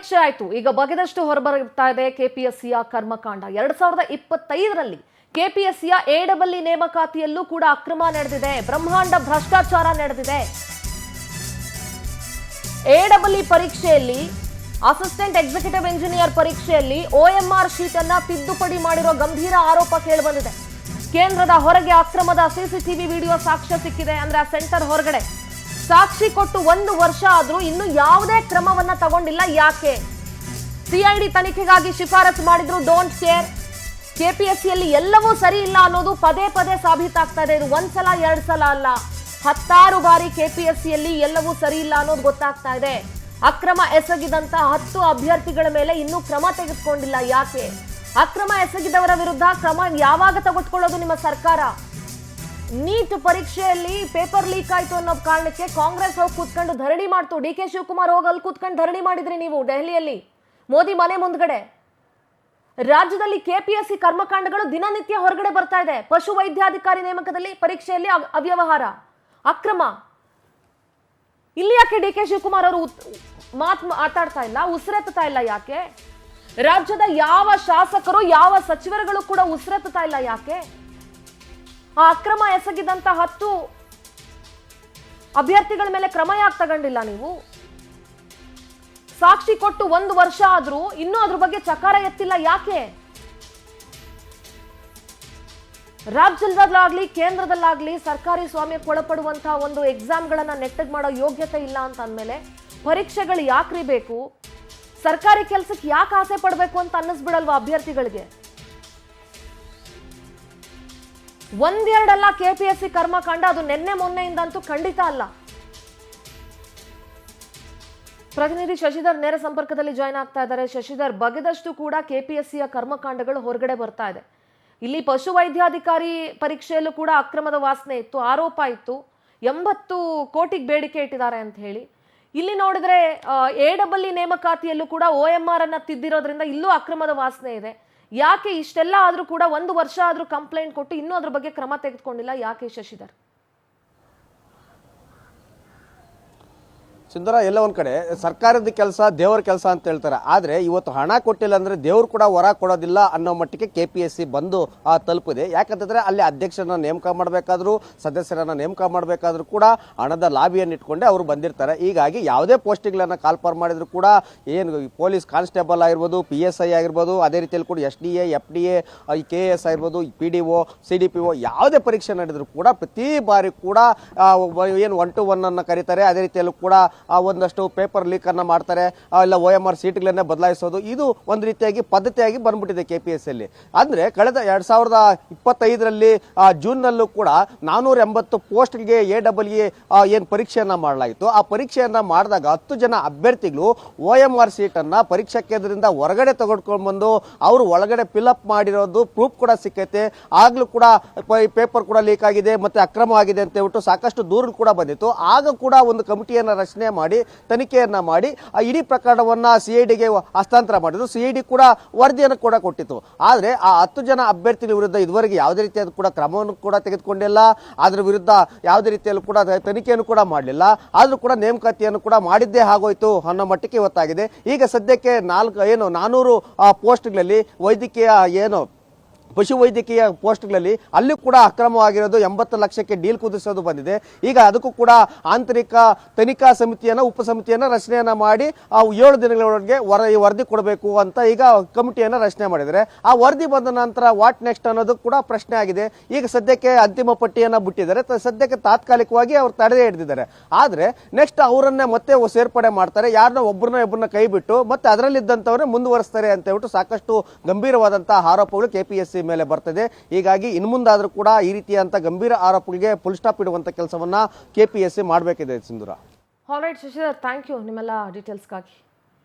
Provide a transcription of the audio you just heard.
ಪರೀಕ್ಷೆ ಆಯ್ತು, ಈಗ ಬಗೆದಷ್ಟು ಹೊರಬರುತ್ತಾ ಇದೆ ಕೆಪಿಎಸ್ಸಿಯ ಕರ್ಮಕಾಂಡ. 2025ರಲ್ಲಿ ಕೆಪಿಎಸ್ಸಿಯ ಎಡಬ್ಲ್ಯೂ ನೇಮಕಾತಿಯಲ್ಲೂ ಕೂಡ ಅಕ್ರಮ ನಡೆದಿದೆ, ಬ್ರಹ್ಮಾಂಡ ಭ್ರಷ್ಟಾಚಾರ ನಡೆದಿದೆ. ಎಡಬ್ಲ್ಯೂ ಪರೀಕ್ಷೆಯಲ್ಲಿ ಅಸಿಸ್ಟೆಂಟ್ ಎಕ್ಸಿಕ್ಯೂಟಿವ್ ಇಂಜಿನಿಯರ್ ಪರೀಕ್ಷೆಯಲ್ಲಿ OMR ಶೀಟ್ ಅನ್ನ ತಿದ್ದುಪಡಿ ಮಾಡಿರೋ ಗಂಭೀರ ಆರೋಪ ಕೇಳಿಬಂದಿದೆ. ಕೇಂದ್ರದ ಹೊರಗೆ ಅಕ್ರಮದ ಸಿಸಿಟಿವಿ ವಿಡಿಯೋ ಸಾಕ್ಷ್ಯ ಸಿಕ್ಕಿದೆ. ಅಂದ್ರೆ ಆ ಸೆಂಟರ್ ಹೊರಗಡೆ ಸಾಕ್ಷಿ ಕೊಟ್ಟು 1 ವರ್ಷ ಆದ್ರೂ ಇನ್ನು ಯಾವುದೇ ಕ್ರಮವನ್ನ ತಗೊಂಡಿಲ್ಲ. ಯಾಕೆ? ಸಿಐಡಿ ತನಿಖೆಗಾಗಿ ಶಿಫಾರಸು ಮಾಡಿದ್ರು, ಡೋಂಟ್ ಕೇರ್. ಕೆಪಿಎಸ್ಸಿಯಲ್ಲಿ ಎಲ್ಲವೂ ಸರಿ ಇಲ್ಲ ಅನ್ನೋದು ಪದೇ ಪದೇ ಸಾಬೀತಾಗ್ತಾ ಇದೆ. ಇದು ಒಂದ್ಸಲ 2 ಸಲ ಅಲ್ಲ, 10 ಬಾರಿ ಕೆಪಿಎಸ್ಸಿಯಲ್ಲಿ ಎಲ್ಲವೂ ಸರಿ ಇಲ್ಲ ಅನ್ನೋದು ಗೊತ್ತಾಗ್ತಾ ಇದೆ. ಅಕ್ರಮ ಎಸಗಿದಂತ 10 ಅಭ್ಯರ್ಥಿಗಳ ಮೇಲೆ ಇನ್ನೂ ಕ್ರಮ ತೆಗೆದುಕೊಂಡಿಲ್ಲ. ಯಾಕೆ? ಅಕ್ರಮ ಎಸಗಿದವರ ವಿರುದ್ಧ ಕ್ರಮ ಯಾವಾಗ ತೆಗೆದುಕೊಳ್ಳೋದು ನಿಮ್ಮ ಸರ್ಕಾರ? ನೀಟ್ ಪರೀಕ್ಷೆಯಲ್ಲಿ ಪೇಪರ್ ಲೀಕ್ ಆಯ್ತು ಅನ್ನೋ ಕಾರಣಕ್ಕೆ ಕಾಂಗ್ರೆಸ್ ಹೋಗಿ ಕೂತ್ಕೊಂಡು ಧರಣಿ ಮಾಡ್ತು. DK ಶಿವಕುಮಾರ್ ಹೋಗಿ ಅಲ್ಲಿ ಕೂತ್ಕೊಂಡು ಧರಣಿ ಮಾಡಿದ್ರಿ ನೀವು ದೆಹಲಿಯಲ್ಲಿ, ಮೋದಿ ಮನೆ ಮುಂದ್ಗಡೆ. ರಾಜ್ಯದಲ್ಲಿ ಕೆಪಿಎಸ್ಸಿ ಕರ್ಮಕಾಂಡಗಳು ದಿನನಿತ್ಯ ಹೊರಗಡೆ ಬರ್ತಾ ಇದೆ. ಪಶು ವೈದ್ಯಾಧಿಕಾರಿ ನೇಮಕದಲ್ಲಿ ಪರೀಕ್ಷೆಯಲ್ಲಿ ಅವ್ಯವಹಾರ, ಅಕ್ರಮ. ಇಲ್ಲಿ ಯಾಕೆ DK ಶಿವಕುಮಾರ್ ಅವರು ಮಾತಾಡ್ತಾ ಇಲ್ಲ, ಉಸಿರೆತ್ತಾ ಇಲ್ಲ? ಯಾಕೆ? ರಾಜ್ಯದ ಯಾವ ಶಾಸಕರು, ಯಾವ ಸಚಿವರುಗಳು ಕೂಡ ಉಸಿರೆತ್ತಾ ಇಲ್ಲ? ಯಾಕೆ? ಆ ಅಕ್ರಮ ಎಸಗಿದಂತ 10 ಅಭ್ಯರ್ಥಿಗಳ ಮೇಲೆ ಕ್ರಮ ಯಾಕೆ ತಗೊಂಡಿಲ್ಲ ನೀವು? ಸಾಕ್ಷಿ ಕೊಟ್ಟು 1 ವರ್ಷ ಆದ್ರೂ ಇನ್ನೂ ಅದ್ರ ಬಗ್ಗೆ ಚಕಾರ ಎತ್ತಿಲ್ಲ. ಯಾಕೆ? ರಾಜ್ಯದಲ್ಲಾಗ್ಲಿ ಕೇಂದ್ರದಲ್ಲಾಗ್ಲಿ ಸರ್ಕಾರಿ ಸ್ವಾಮ್ಯಕ್ಕೆ ಒಳಪಡುವಂತಹ ಒಂದು ಎಕ್ಸಾಮ್ಗಳನ್ನ ನೆಟ್ಟಗ್ ಮಾಡೋ ಯೋಗ್ಯತೆ ಇಲ್ಲ ಅಂತ ಅಂದ್ಮೇಲೆ ಪರೀಕ್ಷೆಗಳು ಯಾಕ್ರಿ ಬೇಕು? ಸರ್ಕಾರಿ ಕೆಲಸಕ್ಕೆ ಯಾಕೆ ಆಸೆ ಪಡಬೇಕು ಅಂತ ಅನ್ನಿಸ್ಬಿಡಲ್ವಾ ಅಭ್ಯರ್ಥಿಗಳಿಗೆ? 1-2 ಅಲ್ಲ ಕೆಪಿಎಸ್ಸಿ ಕರ್ಮಕಾಂಡ, ಅದು ನಿನ್ನೆ ಮೊನ್ನೆಯಿಂದಂತೂ ಖಂಡಿತ ಅಲ್ಲ. ಪ್ರತಿನಿಧಿ ಶಶಿಧರ್ ನೇರ ಸಂಪರ್ಕದಲ್ಲಿ ಜಾಯ್ನ್ ಆಗ್ತಾ ಇದ್ದಾರೆ. ಶಶಿಧರ್, ಬಗೆದಷ್ಟು ಕೂಡ ಕೆಪಿಎಸ್ಸಿಯ ಕರ್ಮಕಾಂಡಗಳು ಹೊರಗಡೆ ಬರ್ತಾ ಇದೆ. ಇಲ್ಲಿ ಪಶು ವೈದ್ಯಾಧಿಕಾರಿ ಪರೀಕ್ಷೆಯಲ್ಲೂ ಕೂಡ ಅಕ್ರಮದ ವಾಸನೆ ಇತ್ತು, ಆರೋಪ ಇತ್ತು. 80 ಕೋಟಿಗೆ ಬೇಡಿಕೆ ಇಟ್ಟಿದ್ದಾರೆ ಅಂತ ಹೇಳಿ. ಇಲ್ಲಿ ನೋಡಿದ್ರೆ ಎಡಬ್ಲ್ಯೂ ನೇಮಕಾತಿಯಲ್ಲೂ ಕೂಡ OMR ಅನ್ನ ತಿದ್ದಿರೋದ್ರಿಂದ ಇಲ್ಲೂ ಅಕ್ರಮದ ವಾಸನೆ ಇದೆ. ಯಾಕೆ ಇಷ್ಟೆಲ್ಲ ಆದ್ರೂ ಕೂಡ 1 ವರ್ಷ ಆದ್ರೂ ಕಂಪ್ಲೇಂಟ್ ಕೊಟ್ಟು ಇನ್ನೂ ಅದ್ರ ಬಗ್ಗೆ ಕ್ರಮ ತೆಗೆದುಕೊಂಡಿಲ್ಲ? ಯಾಕೆ ಶಶಿಧರ್? ಸುಂದರ, ಎಲ್ಲ ಒಂದ್ ಕಡೆ ಸರ್ಕಾರದ ಕೆಲಸ ದೇವರ ಕೆಲಸ ಅಂತ ಹೇಳ್ತಾರೆ. ಆದ್ರೆ ಇವತ್ತು ಹಣ ಕೊಟ್ಟಿಲ್ಲ ಅಂದ್ರೆ ದೇವ್ರು ಕೂಡ ವರ ಕೊಡೋದಿಲ್ಲ ಅನ್ನೋ ಮಟ್ಟಿಗೆ ಕೆಪಿಎಸ್ಸಿ ಬಂದು ತಲುಪಿದೆ. ಯಾಕಂತಂದ್ರೆ ಅಲ್ಲಿ ಅಧ್ಯಕ್ಷರನ್ನ ನೇಮಕ ಮಾಡಬೇಕಾದ್ರೂ ಸದಸ್ಯರನ್ನ ನೇಮಕ ಮಾಡಬೇಕಾದ್ರೂ ಕೂಡ ಹಣದ ಲಾಬಿಯನ್ನು ಇಟ್ಕೊಂಡೆ ಅವರು ಬಂದಿರ್ತಾರೆ. ಹೀಗಾಗಿ ಯಾವುದೇ ಪೋಸ್ಟಿಂಗ್ಗಳನ್ನ ಕಾಲ್ಫಾರ್ ಮಾಡಿದ್ರು ಕೂಡ, ಏನು ಪೊಲೀಸ್ ಕಾನ್ಸ್ಟೇಬಲ್ ಆಗಿರ್ಬೋದು, PSI ಆಗಿರ್ಬೋದು, ಅದೇ ರೀತಿಯಲ್ಲಿ ಕೂಡ SDA, FDA, KS ಆಗಿರ್ಬೋದು, PDO, CDPO, ಯಾವುದೇ ಪರೀಕ್ಷೆ ನಡೆದ್ರು ಕೂಡ ಪ್ರತಿ ಬಾರಿ ಕೂಡ ಏನು 1 to 1 ಅನ್ನ ಕರೀತಾರೆ. ಅದೇ ರೀತಿಯಲ್ಲೂ ಕೂಡ ಒಂದಷ್ಟು ಪೇಪರ್ ಲೀಕ್ ಅನ್ನ ಮಾಡ್ತಾರೆ, ಇಲ್ಲ OMR ಸೀಟ್ಗಳನ್ನೇ ಬದಲಾಯಿಸೋದು. ಇದು ಒಂದು ರೀತಿಯಾಗಿ ಪದ್ಧತಿಯಾಗಿ ಬಂದ್ಬಿಟ್ಟಿದೆ ಕೆಪಿಎಸ್ಸಿಯಲ್ಲಿ. ಅಂದ್ರೆ ಕಳೆದ 2025ರಲ್ಲಿ ಜೂನ್ ನಲ್ಲೂ ಕೂಡ 480 ಪೋಸ್ಟ್ಗೆ ಎಡಬ್ಲ್ಯೂ ಏನು ಪರೀಕ್ಷೆಯನ್ನ ಮಾಡಲಾಯಿತು. ಆ ಪರೀಕ್ಷೆಯನ್ನ ಮಾಡಿದಾಗ 10 ಜನ ಅಭ್ಯರ್ಥಿಗಳು OMR ಸೀಟ್ ಅನ್ನ ಪರೀಕ್ಷಾ ಕೇಂದ್ರದಿಂದ ಹೊರಗಡೆ ತೆಗೆದುಕೊಂಡು ಬಂದು ಅವರು ಒಳಗಡೆ ಫಿಲ್ಅಪ್ ಮಾಡಿರೋದು ಪ್ರೂಫ್ ಕೂಡ ಸಿಕ್ಕೈತೆ. ಆಗ್ಲೂ ಕೂಡ ಪೇಪರ್ ಕೂಡ ಲೀಕ್ ಆಗಿದೆ ಮತ್ತೆ ಅಕ್ರಮ ಆಗಿದೆ ಅಂತ ಹೇಳ್ಬಿಟ್ಟು ಸಾಕಷ್ಟು ದೂರು ಕೂಡ ಬಂದಿತ್ತು. ಆಗ ಕೂಡ ಒಂದು ಕಮಿಟಿಯನ್ನ ರಚನೆ ಮಾಡಿ ತನಿಖೆಯನ್ನ ಮಾಡಿ ಆ ಇಡೀ ಪ್ರಕರಣವನ್ನ CIDಗೆ ಹಸ್ತಾಂತರ ಮಾಡಿದ್ರು. CID ಕೂಡ ವರದಿಯನ್ನು ಕೂಡ ಕೊಟ್ಟಿತ್ತು. ಆದ್ರೆ ಆ 10 ಜನ ಅಭ್ಯರ್ಥಿಗಳ ವಿರುದ್ಧ ಇದುವರೆಗೆ ಯಾವುದೇ ರೀತಿಯಾದ ಕೂಡ ಕ್ರಮವನ್ನು ಕೂಡ ತೆಗೆದುಕೊಂಡಿಲ್ಲ. ಅದರ ವಿರುದ್ಧ ಯಾವುದೇ ರೀತಿಯಲ್ಲೂ ಕೂಡ ತನಿಖೆಯನ್ನು ಕೂಡ ಮಾಡಲಿಲ್ಲ. ಆದ್ರೂ ಕೂಡ ನೇಮಕಾತಿಯನ್ನು ಕೂಡ ಮಾಡಿದ್ದೇ ಆಗೋಯ್ತು ಅನ್ನೋ ಮಟ್ಟಕ್ಕೆ ಇವತ್ತಾಗಿದೆ. ಈಗ ಸದ್ಯಕ್ಕೆ 400 ಪೋಸ್ಟ್ಗಳಲ್ಲಿ ವೈದ್ಯಕೀಯ ಏನು ಪಶು ವೈದ್ಯಕೀಯ ಪೋಸ್ಟ್ಗಳಲ್ಲಿ ಅಲ್ಲಿ ಕೂಡ ಅಕ್ರಮವಾಗಿರೋದು 80 ಲಕ್ಷಕ್ಕೆ ಡೀಲ್ ಕುದಿಸೋದು ಬಂದಿದೆ. ಈಗ ಅದಕ್ಕೂ ಕೂಡ ಆಂತರಿಕ ತನಿಖಾ ಸಮಿತಿಯನ್ನ ಉಪಸಮಿತಿಯನ್ನ ರಚನೆಯನ್ನ ಮಾಡಿ 7 ದಿನಗಳೊಳಗೆ ವರದಿ ಕೊಡಬೇಕು ಅಂತ ಈಗ ಕಮಿಟಿಯನ್ನ ರಚನೆ ಮಾಡಿದರೆ ಆ ವರದಿ ಬಂದ ನಂತರ ವಾಟ್ ನೆಕ್ಸ್ಟ್ ಅನ್ನೋದು ಕೂಡ ಪ್ರಶ್ನೆ ಆಗಿದೆ. ಈಗ ಸದ್ಯಕ್ಕೆ ಅಂತಿಮ ಪಟ್ಟಿಯನ್ನ ಬಿಟ್ಟಿದ್ದಾರೆ. ಸದ್ಯಕ್ಕೆ ತಾತ್ಕಾಲಿಕವಾಗಿ ಅವರು ತಡೆ ಹಿಡಿದಿದ್ದಾರೆ. ಆದ್ರೆ ನೆಕ್ಸ್ಟ್ ಅವರನ್ನೇ ಮತ್ತೆ ಸೇರ್ಪಡೆ ಮಾಡ್ತಾರೆ, ಯಾರನ್ನ ಒಬ್ಬರನ್ನ ಕೈ ಬಿಟ್ಟು ಮತ್ತೆ ಅದರಲ್ಲಿದ್ದಂಥವ್ರನ್ನೇ ಮುಂದುವರಿಸ್ತಾರೆ ಅಂತ ಹೇಳ್ಬಿಟ್ಟು ಸಾಕಷ್ಟು ಗಂಭೀರವಾದಂತಹ ಆರೋಪಗಳು ಕೆಪಿಎಸ್ಸಿ ಮೇಲೆ ಬರ್ತದೆ. ಹೀಗಾಗಿ ಇನ್ನು ಮುಂದಾದ್ರೂ ಕೂಡ ಈ ರೀತಿಯಂತ ಗಂಭೀರ ಆರೋಪಗಳಿಗೆ ಫುಲ್ ಸ್ಟಾಪ್ ಇಡುವಂತ ಕೆಲಸವನ್ನ ಕೆಪಿಎಸ್ಸಿ ಮಾಡಬೇಕಿದೆ. Sindhura. All right Shashidhar, thank you ನಿಮ್ಮೆಲ್ಲ ಡೀಟೇಲ್ಸ್ಗಾಗಿ.